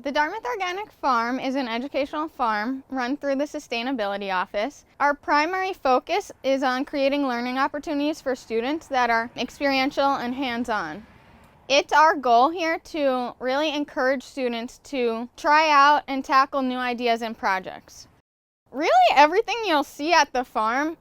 The Dartmouth Organic Farm is an educational farm run through the Sustainability Office. Our primary focus is on creating learning opportunities for students that are experiential and hands-on. It's our goal here to really encourage students to try out and tackle new ideas and projects. Really, everything you'll see at the farm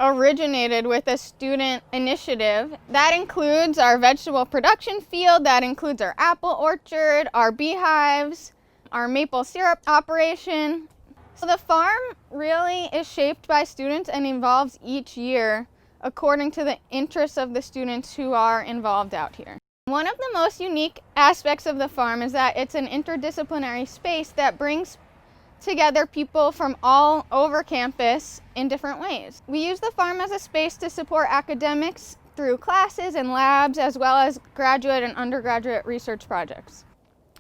originated with a student initiative. That includes our vegetable production field, that includes our apple orchard, our beehives, our maple syrup operation. So the farm really is shaped by students and evolves each year according to the interests of the students who are involved out here. One of the most unique aspects of the farm is that it's an interdisciplinary space that brings together people from all over campus in different ways. We use the farm as a space to support academics through classes and labs, as well as graduate and undergraduate research projects.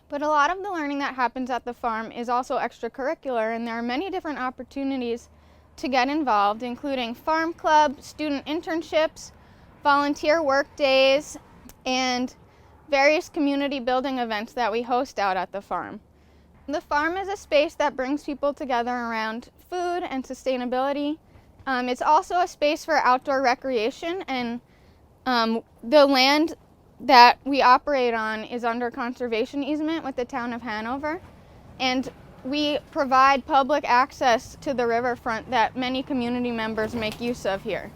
But a lot of the learning that happens at the farm is also extracurricular, and there are many different opportunities to get involved, including farm club, student internships, volunteer work days, and various community building events that we host out at the farm. The farm is a space that brings people together around food and sustainability. It's also a space for outdoor recreation, and the land that we operate on is under conservation easement with the town of Hanover, and we provide public access to the riverfront that many community members make use of here.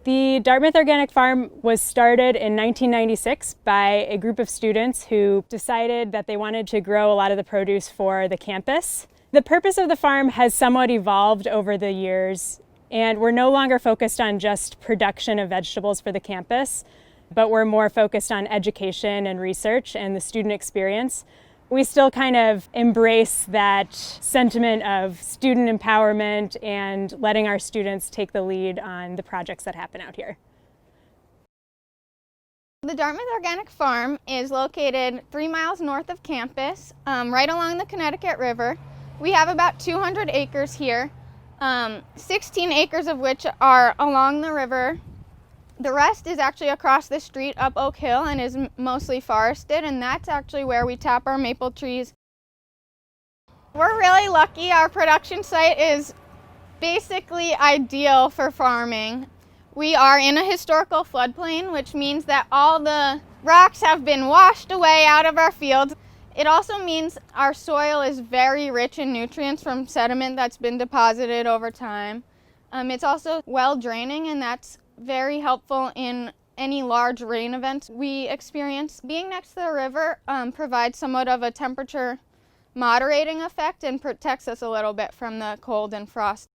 The Dartmouth Organic Farm was started in 1996 by a group of students who decided that they wanted to grow a lot of the produce for the campus. The purpose of the farm has somewhat evolved over the years, and we're no longer focused on just production of vegetables for the campus, but we're more focused on education and research and the student experience. We still kind of embrace that sentiment of student empowerment and letting our students take the lead on the projects that happen out here. The Dartmouth Organic Farm is located 3 miles north of campus, right along the Connecticut River. We have about 200 acres here, 16 acres of which are along the river. The rest is actually across the street up Oak Hill and is mostly forested, and that's actually where we tap our maple trees. We're really lucky. Our production site is basically ideal for farming. We are in a historical floodplain, which means that all the rocks have been washed away out of our fields. It also means our soil is very rich in nutrients from sediment that's been deposited over time. It's also well draining, and that's very helpful in any large rain events we experience. Being next to the river provides somewhat of a temperature moderating effect and protects us a little bit from the cold and frost.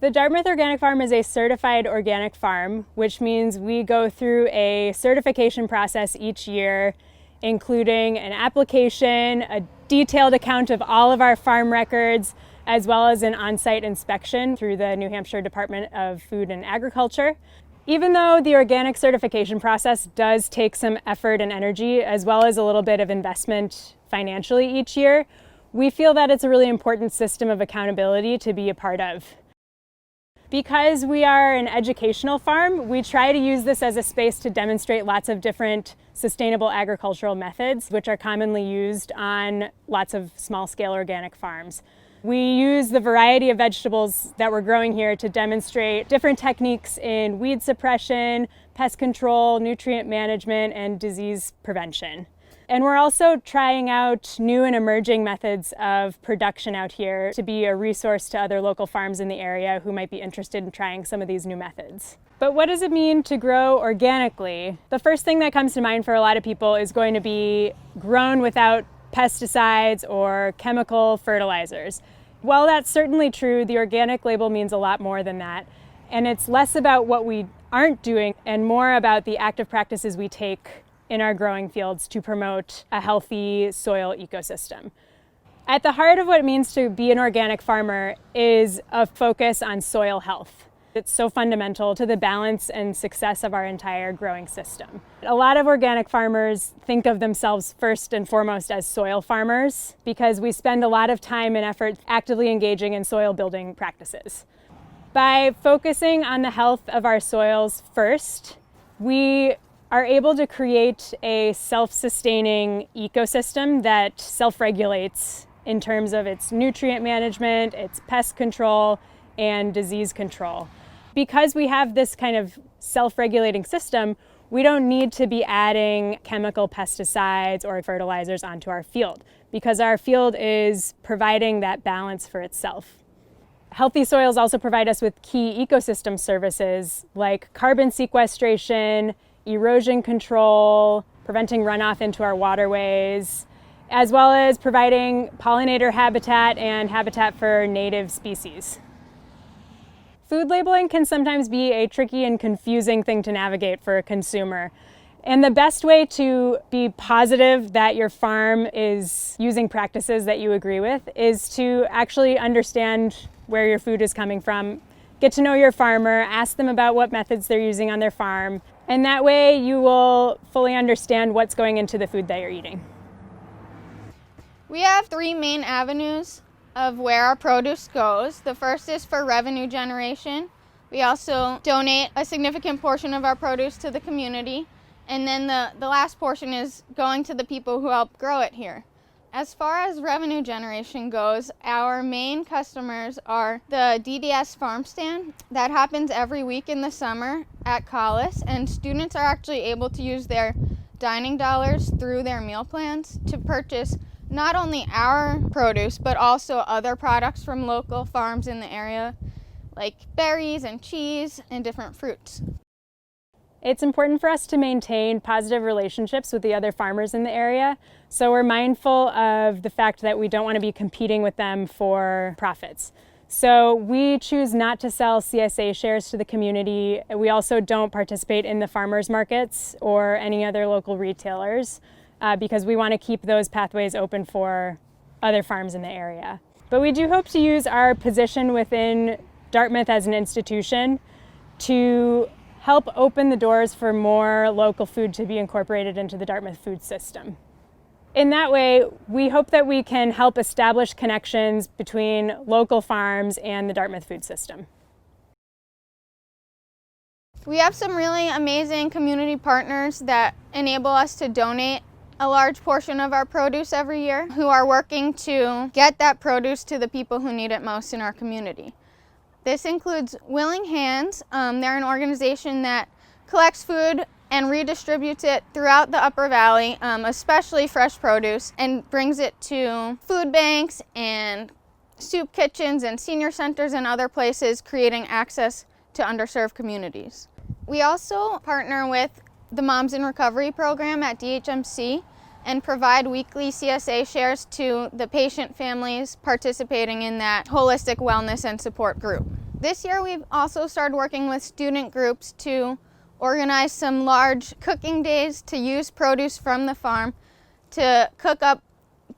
The Dartmouth Organic Farm is a certified organic farm, which means we go through a certification process each year, including an application, a detailed account of all of our farm records, as well as an on-site inspection through the New Hampshire Department of Food and Agriculture. Even though the organic certification process does take some effort and energy, as well as a little bit of investment financially each year, we feel that it's a really important system of accountability to be a part of. Because we are an educational farm, we try to use this as a space to demonstrate lots of different sustainable agricultural methods, which are commonly used on lots of small-scale organic farms. We use the variety of vegetables that we're growing here to demonstrate different techniques in weed suppression, pest control, nutrient management, and disease prevention. And we're also trying out new and emerging methods of production out here to be a resource to other local farms in the area who might be interested in trying some of these new methods. But what does it mean to grow organically? The first thing that comes to mind for a lot of people is going to be grown without pesticides or chemical fertilizers. While that's certainly true, the organic label means a lot more than that. And it's less about what we aren't doing and more about the active practices we take in our growing fields to promote a healthy soil ecosystem. At the heart of what it means to be an organic farmer is a focus on soil health. It's so fundamental to the balance and success of our entire growing system. A lot of organic farmers think of themselves first and foremost as soil farmers because we spend a lot of time and effort actively engaging in soil building practices. By focusing on the health of our soils first, we are able to create a self-sustaining ecosystem that self-regulates in terms of its nutrient management, its pest control, and disease control. Because we have this kind of self-regulating system, we don't need to be adding chemical pesticides or fertilizers onto our field, because our field is providing that balance for itself. Healthy soils also provide us with key ecosystem services like carbon sequestration, erosion control, preventing runoff into our waterways, as well as providing pollinator habitat and habitat for native species. Food labeling can sometimes be a tricky and confusing thing to navigate for a consumer. And the best way to be positive that your farm is using practices that you agree with is to actually understand where your food is coming from, get to know your farmer, ask them about what methods they're using on their farm, and that way you will fully understand what's going into the food that you're eating. We have 3 main avenues of where our produce goes. The first is for revenue generation. We also donate a significant portion of our produce to the community. And then the last portion is going to the people who help grow it here. As far as revenue generation goes, our main customers are the DDS farm stand that happens every week in the summer at Collis, and students are actually able to use their dining dollars through their meal plans to purchase not only our produce but also other products from local farms in the area, like berries and cheese and different fruits. It's important for us to maintain positive relationships with the other farmers in the area, so we're mindful of the fact that we don't want to be competing with them for profits. So we choose not to sell CSA shares to the community. We also don't participate in the farmers markets or any other local retailers because we want to keep those pathways open for other farms in the area. But we do hope to use our position within Dartmouth as an institution to help open the doors for more local food to be incorporated into the Dartmouth food system. In that way, we hope that we can help establish connections between local farms and the Dartmouth food system. We have some really amazing community partners that enable us to donate a large portion of our produce every year, who are working to get that produce to the people who need it most in our community. This includes Willing Hands. They're an organization that collects food and redistributes it throughout the Upper Valley, especially fresh produce, and brings it to food banks and soup kitchens and senior centers and other places, creating access to underserved communities. We also partner with the Moms in Recovery program at DHMC and provide weekly CSA shares to the patient families participating in that holistic wellness and support group. This year we've also started working with student groups to organize some large cooking days to use produce from the farm to cook up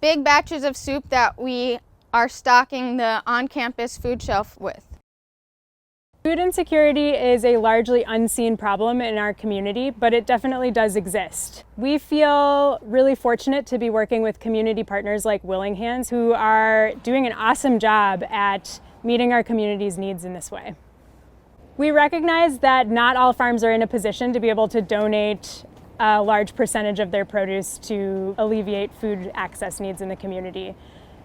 big batches of soup that we are stocking the on-campus food shelf with. Food insecurity is a largely unseen problem in our community, but it definitely does exist. We feel really fortunate to be working with community partners like Willing Hands, who are doing an awesome job at meeting our community's needs in this way. We recognize that not all farms are in a position to be able to donate a large percentage of their produce to alleviate food access needs in the community.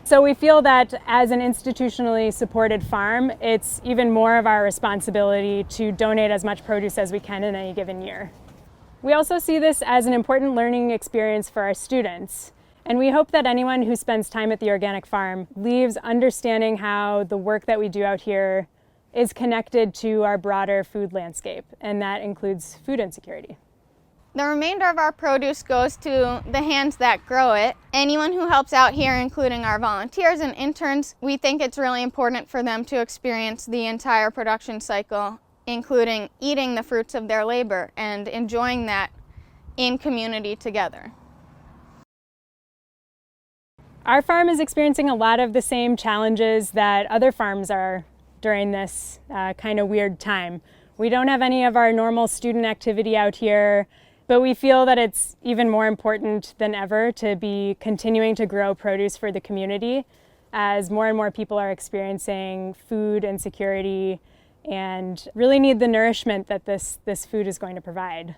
So we feel that as an institutionally supported farm, it's even more of our responsibility to donate as much produce as we can in any given year. We also see this as an important learning experience for our students, and we hope that anyone who spends time at the organic farm leaves understanding how the work that we do out here is connected to our broader food landscape, and that includes food insecurity. The remainder of our produce goes to the hands that grow it. Anyone who helps out here, including our volunteers and interns, we think it's really important for them to experience the entire production cycle, including eating the fruits of their labor and enjoying that in community together. Our farm is experiencing a lot of the same challenges that other farms are during this kind of weird time. We don't have any of our normal student activity out here, but we feel that it's even more important than ever to be continuing to grow produce for the community as more and more people are experiencing food insecurity and really need the nourishment that this food is going to provide.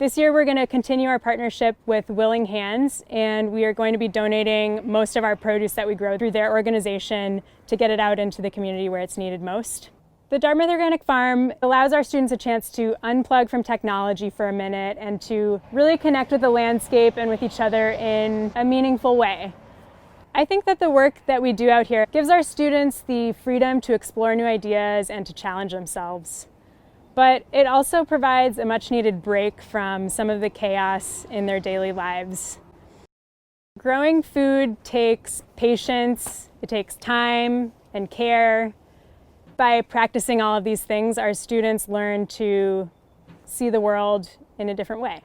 This year we're going to continue our partnership with Willing Hands, and we are going to be donating most of our produce that we grow through their organization to get it out into the community where it's needed most. The Dartmouth Organic Farm allows our students a chance to unplug from technology for a minute and to really connect with the landscape and with each other in a meaningful way. I think that the work that we do out here gives our students the freedom to explore new ideas and to challenge themselves. But it also provides a much-needed break from some of the chaos in their daily lives. Growing food takes patience, it takes time and care. By practicing all of these things, our students learn to see the world in a different way.